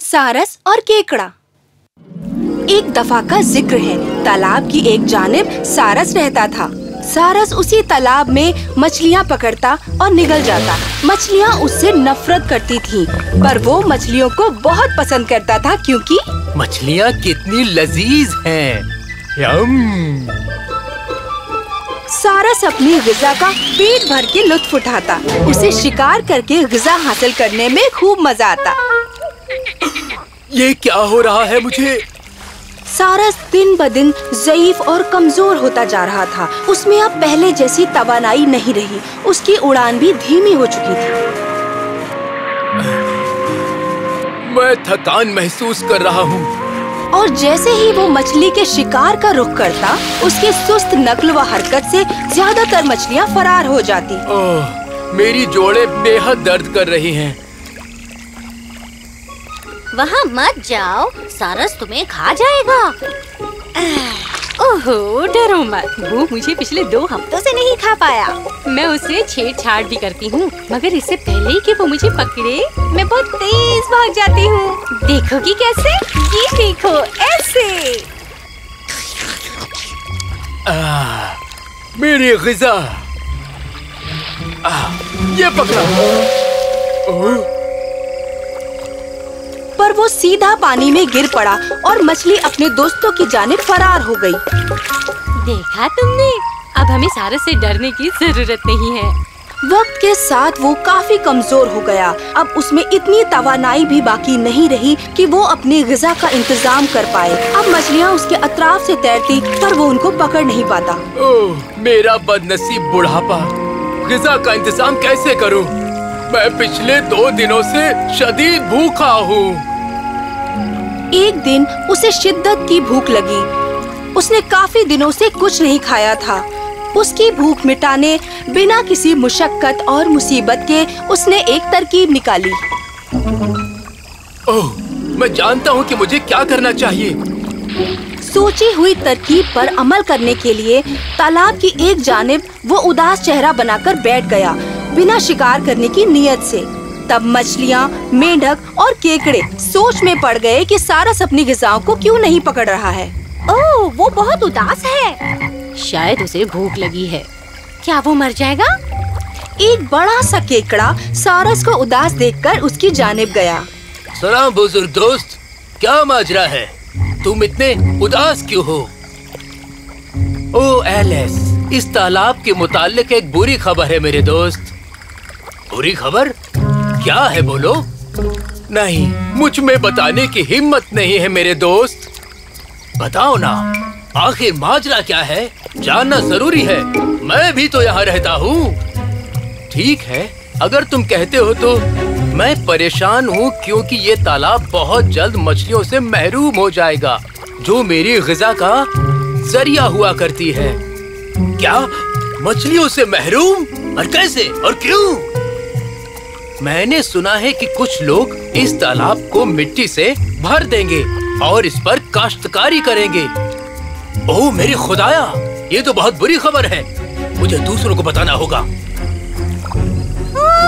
सारस और केकड़ा। एक दफा का जिक्र है। तालाब की एक जानिब सारस रहता था। सारस उसी तालाब में मछलियाँ पकड़ता और निगल जाता। मछलियाँ उससे नफरत करती थीं, पर वो मछलियों को बहुत पसंद करता था क्योंकि मछलियाँ कितनी लजीज हैं। यम। सारस अपनी ग़िज़ा का पेट भर के लुत्फ उठाता। उसे शिकार करके ग़िज़ा हासिल करने में खूब मजा आता। ये क्या हो रहा है मुझे? सारस दिन ब दिन ज़ईफ और कमजोर होता जा रहा था। उसमें अब पहले जैसी तवानाई नहीं रही। उसकी उड़ान भी धीमी हो चुकी थी। मैं थकान महसूस कर रहा हूँ। और जैसे ही वो मछली के शिकार का रुख करता, उसके सुस्त नक्ल व हरकत से ज्यादातर मछलियाँ फरार हो जाती। ओह, मेरी जोड़ें बेहद दर्द कर रही हैं। वहाँ मत जाओ, सारस तुम्हें खा जाएगा। ओहो, डरो मत। वो मुझे पिछले 2 हफ्तों से नहीं खा पाया। मैं उससे छेड़छाड़ भी करती हूँ, मगर इससे पहले कि वो मुझे पकड़े, मैं बहुत तेज भाग जाती हूँ। देखोगी कैसे? ये देखो, ऐसे। मेरी ग़िज़ा। ये पकड़ा। पर वो सीधा पानी में गिर पड़ा और मछली अपने दोस्तों की जानिब फरार हो गई। देखा तुमने? अब हमें सारस से डरने की जरूरत नहीं है। वक्त के साथ वो काफी कमजोर हो गया। अब उसमें इतनी तवानाई भी बाकी नहीं रही कि वो अपनी ग़िज़ा का इंतजाम कर पाए। अब मछलियाँ उसके अतराफ से तैरती, पर वो उनको पकड़ नहीं पाता। ओह, मेरा बदनसीब बुढ़ापा। ग़िज़ा का इंतजाम कैसे करूं? मैं पिछले 2 दिनों से शदीद भूखा हूँ। एक दिन उसे शिद्दत की भूख लगी। उसने काफी दिनों से कुछ नहीं खाया था। उसकी भूख मिटाने बिना किसी मुशक्कत और मुसीबत के उसने एक तरकीब निकाली। ओह, मैं जानता हूँ कि मुझे क्या करना चाहिए। सोची हुई तरकीब पर अमल करने के लिए तालाब की एक जानिब वो उदास चेहरा बनाकर बैठ गया, बिना शिकार करने की नीयत से। तब मछलियाँ, मेंढक और केकड़े सोच में पड़ गए कि सारस अपनी ग़िज़ाओं को क्यों नहीं पकड़ रहा है। ओह, वो बहुत उदास है। शायद उसे भूख लगी है। क्या वो मर जाएगा? एक बड़ा सा केकड़ा सारस को उदास देखकर उसकी जानिब गया। सलाम बुजुर्ग दोस्त, क्या माजरा है? तुम इतने उदास क्यों हो? ओह एलिस, इस तालाब के मुताल्लिक एक बुरी खबर है मेरे दोस्त। बुरी खबर? क्या है बोलो? नहीं, मुझ में बताने की हिम्मत नहीं है मेरे दोस्त। बताओ ना, आखिर माजरा क्या है? जानना जरूरी है। मैं भी तो यहाँ रहता हूँ। ठीक है, अगर तुम कहते हो तो मैं परेशान हूँ क्योंकि ये तालाब बहुत जल्द मछलियों से महरूम हो जाएगा, जो मेरी ग़िज़ा का जरिया हुआ करती है। क्या? मछलियों से महरूम? और कैसे और क्यों? मैंने सुना है कि कुछ लोग इस तालाब को मिट्टी से भर देंगे और इस पर काश्तकारी करेंगे। ओह मेरी खुदाया, ये तो बहुत बुरी खबर है। मुझे दूसरों को बताना होगा।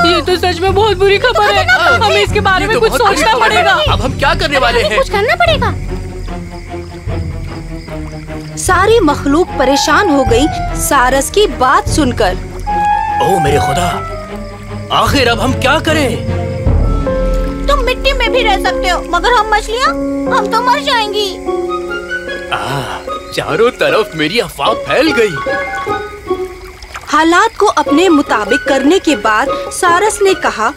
ये तो सच में बहुत बुरी खबर है। हमें इसके बारे में कुछ सोचना पड़ेगा। अब हम क्या करने वाले हैं? कुछ करना पड़ेगा। सारी मखलूक परेशान हो गई सारस की बात सुनकर। ओह मेरे खुदा, आखिर अब हम क्या करें? तुम मिट्टी में भी रह सकते हो, मगर हम मछलियाँ, हम तो मर जाएंगी। चारों तरफ मेरी अफवाह फैल गई। हालात को अपने मुताबिक करने के बाद सारस ने कहा,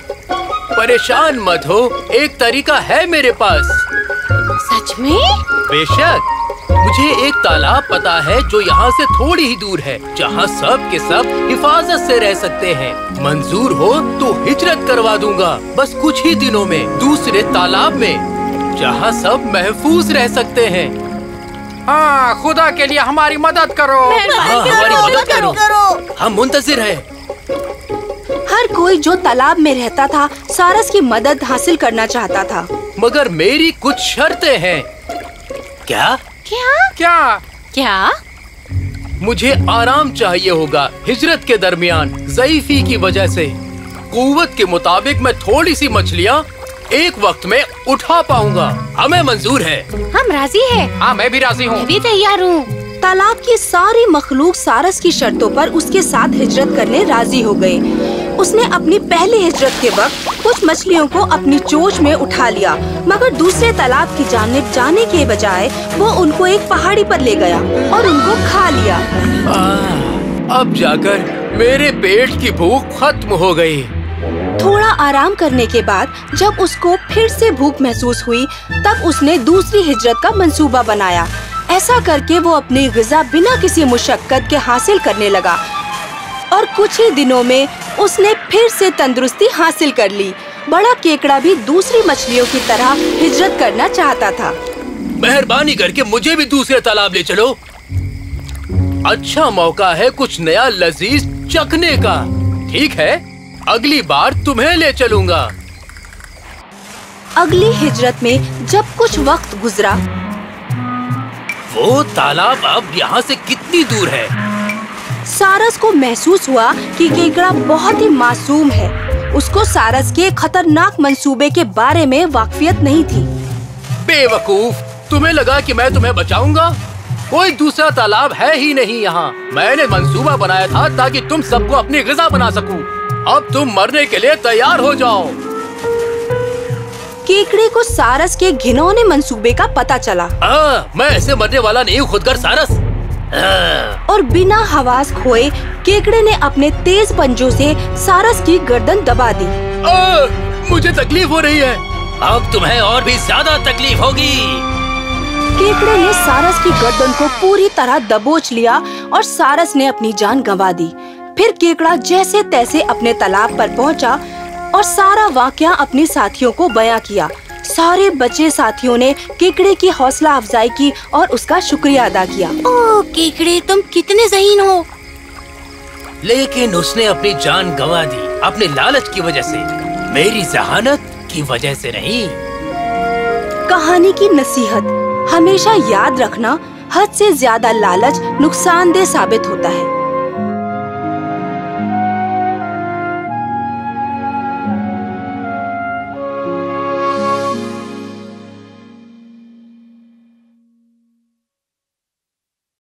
परेशान मत हो, एक तरीका है मेरे पास। सच में? बेशक, मुझे एक तालाब पता है जो यहाँ से थोड़ी ही दूर है, जहाँ सब के सब हिफाजत से रह सकते हैं। मंजूर हो तो हिजरत करवा दूंगा, बस कुछ ही दिनों में, दूसरे तालाब में, जहाँ सब महफूज रह सकते हैं। हाँ, खुदा के लिए हमारी मदद करो। हमारी मदद करो। हम मुंतजिर हैं। हर कोई जो तालाब में रहता था सारस की मदद हासिल करना चाहता था। मगर मेरी कुछ शर्तें हैं। क्या? क्या? क्या? मुझे आराम चाहिए होगा हिजरत के दरमियान ज़ईफ़ी की वजह से। कुव्वत के मुताबिक मैं थोड़ी सी मछलियाँ एक वक्त में उठा पाऊंगा। हमें मंजूर है। हम राजी हैं। हाँ, मैं भी राजी हूँ। मैं भी तैयार हूँ। तालाब की सारी मखलूक सारस की शर्तों पर उसके साथ हिजरत करने राजी हो गए। उसने अपनी पहली हिजरत के वक्त कुछ मछलियों को अपनी चोंच में उठा लिया, मगर दूसरे तालाब की जानिब जाने के बजाय वो उनको एक पहाड़ी पर ले गया और उनको खा लिया। अब जाकर मेरे पेट की भूख खत्म हो गई। थोड़ा आराम करने के बाद जब उसको फिर से भूख महसूस हुई, तब उसने दूसरी हिजरत का मंसूबा बनाया। ऐसा करके वो अपनी ग़िज़ा बिना किसी मुशक्क़त के हासिल करने लगा और कुछ ही दिनों में उसने फिर से तंदुरुस्ती हासिल कर ली। बड़ा केकड़ा भी दूसरी मछलियों की तरह हिजरत करना चाहता था। मेहरबानी करके मुझे भी दूसरे तालाब ले चलो। अच्छा मौका है कुछ नया लजीज चखने का। ठीक है, अगली बार तुम्हें ले चलूंगा। अगली हिजरत में जब कुछ वक्त गुजरा, वो तालाब अब यहाँ से कितनी दूर है? सारस को महसूस हुआ कि केकड़ा बहुत ही मासूम है। उसको सारस के खतरनाक मंसूबे के बारे में वाकफियत नहीं थी। बेवकूफ, तुम्हें लगा कि मैं तुम्हें बचाऊंगा? कोई दूसरा तालाब है ही नहीं यहाँ। मैंने मंसूबा बनाया था ताकि तुम सबको अपनी ग़िज़ा बना सकूं। अब तुम मरने के लिए तैयार हो जाओ। केकड़े को सारस के घिनौने मंसूबे का पता चला। मैं ऐसे मरने वाला नहीं हूँ खुदगर सारस। और बिना हवास खोए केकड़े ने अपने तेज पंजों से सारस की गर्दन दबा दी। मुझे तकलीफ हो रही है। अब तुम्हें और भी ज्यादा तकलीफ होगी। केकड़े ने सारस की गर्दन को पूरी तरह दबोच लिया और सारस ने अपनी जान गंवा दी। फिर केकड़ा जैसे तैसे अपने तालाब पर पहुंचा और सारा वाकया अपने साथियों को बयां किया। सारे बचे साथियों ने केकड़े की हौसला अफजाई की और उसका शुक्रिया अदा किया। ओह केकड़े, तुम कितने ज़हीन हो। लेकिन उसने अपनी जान गंवा दी अपने लालच की वजह से, मेरी जहानत की वजह से नहीं। कहानी की नसीहत, हमेशा याद रखना, हद से ज्यादा लालच नुकसानदेह साबित होता है।